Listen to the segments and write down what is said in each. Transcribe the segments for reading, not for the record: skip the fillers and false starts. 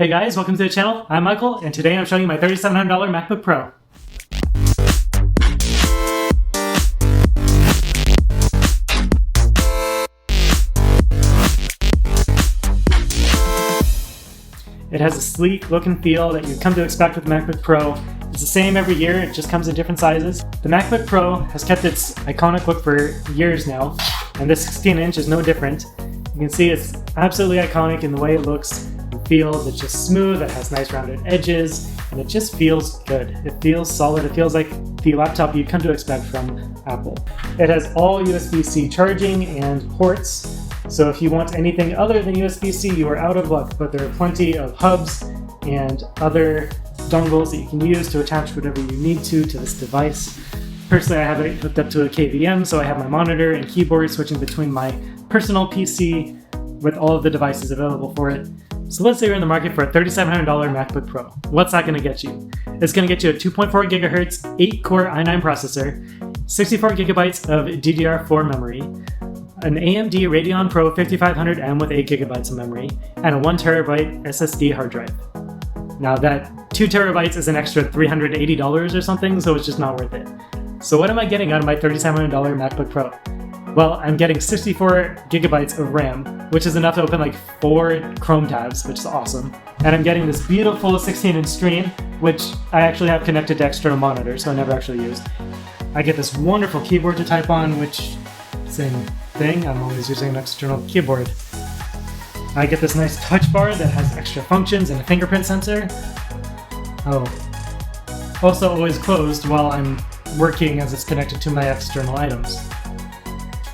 Hey guys, welcome to the channel. I'm Michael, and today I'm showing you my $3,700 MacBook Pro. It has a sleek look and feel that you've come to expect with the MacBook Pro. It's the same every year, it just comes in different sizes. The MacBook Pro has kept its iconic look for years now, and this 16-inch is no different. You can see it's absolutely iconic in the way it looks and feels. It's just smooth, it has nice rounded edges, and it just feels good. It feels solid, it feels like the laptop you've come to expect from Apple. It has all USB-C charging and ports, so if you want anything other than USB-C, you are out of luck, but there are plenty of hubs and other dongles that you can use to attach whatever you need to this device. Personally, I have it hooked up to a KVM, so I have my monitor and keyboard switching between my personal PC with all of the devices available for it. So let's say you're in the market for a $3,700 MacBook Pro. What's that going to get you? It's going to get you a 2.4 GHz, 8-core i9 processor, 64 gigabytes of DDR4 memory, an AMD Radeon Pro 5500M with 8 gigabytes of memory, and a 1 terabyte SSD hard drive. Now that 2 terabytes is an extra $380 or something, so it's just not worth it. So what am I getting out of my $3,700 MacBook Pro? Well, I'm getting 64 gigabytes of RAM, which is enough to open like 4 Chrome tabs, which is awesome. And I'm getting this beautiful 16-inch screen, which I actually have connected to external monitor, so I never actually used. I get this wonderful keyboard to type on, which, same thing, I'm always using an external keyboard. I get this nice touch bar that has extra functions and a fingerprint sensor. Oh, also always closed while I'm working as it's connected to my external items.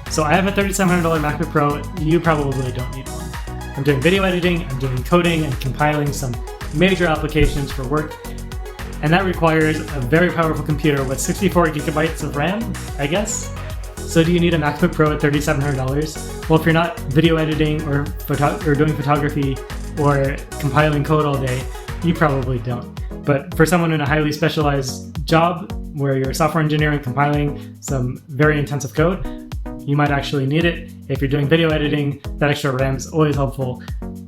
So I have a $3,700 MacBook Pro, you probably don't need one. I'm doing video editing, I'm doing coding and compiling some major applications for work, and that requires a very powerful computer with 64 gigabytes of RAM, I guess? So do you need a MacBook Pro at $3,700? Well, if you're not video editing or doing photography or compiling code all day, you probably don't. But for someone in a highly specialized job where you're a software engineer and compiling some very intensive code, you might actually need it. If you're doing video editing, that extra RAM is always helpful.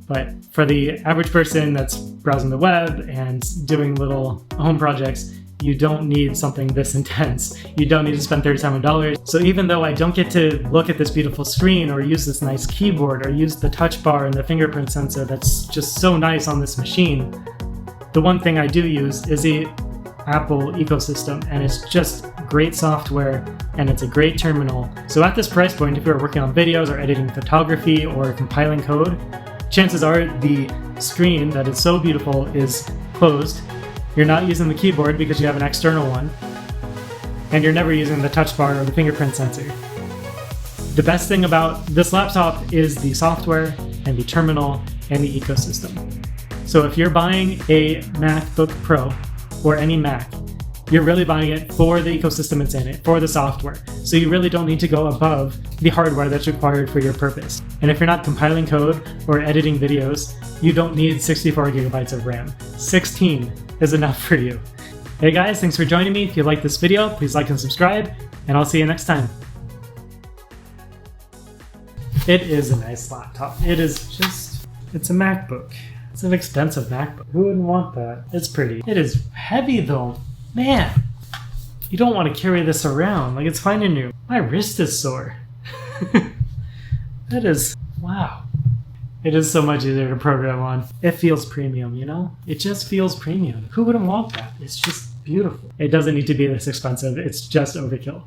But for the average person that's browsing the web and doing little home projects, you don't need something this intense. You don't need to spend $37. So even though I don't get to look at this beautiful screen or use this nice keyboard or use the touch bar and the fingerprint sensor that's just so nice on this machine, the one thing I do use is the Apple ecosystem, and it's just great software and it's a great terminal. So at this price point, if you're working on videos or editing photography or compiling code, chances are the screen that is so beautiful is closed. You're not using the keyboard because you have an external one, and you're never using the touch bar or the fingerprint sensor. The best thing about this laptop is the software and the terminal and the ecosystem. So if you're buying a MacBook Pro or any Mac, you're really buying it for the ecosystem it's in it, for the software. So you really don't need to go above the hardware that's required for your purpose. And if you're not compiling code or editing videos, you don't need 64 gigabytes of RAM. 16 is enough for you. Hey guys, thanks for joining me. If you like this video, please like and subscribe, and I'll see you next time. It is a nice laptop. It's a MacBook. It's an expensive MacBook. Who wouldn't want that? It's pretty. It is heavy though. Man, you don't want to carry this around. Like, it's fine in you. My wrist is sore. That is, wow. It is so much easier to program on. It feels premium, you know? It just feels premium. Who wouldn't want that? It's just beautiful. It doesn't need to be this expensive. It's just overkill.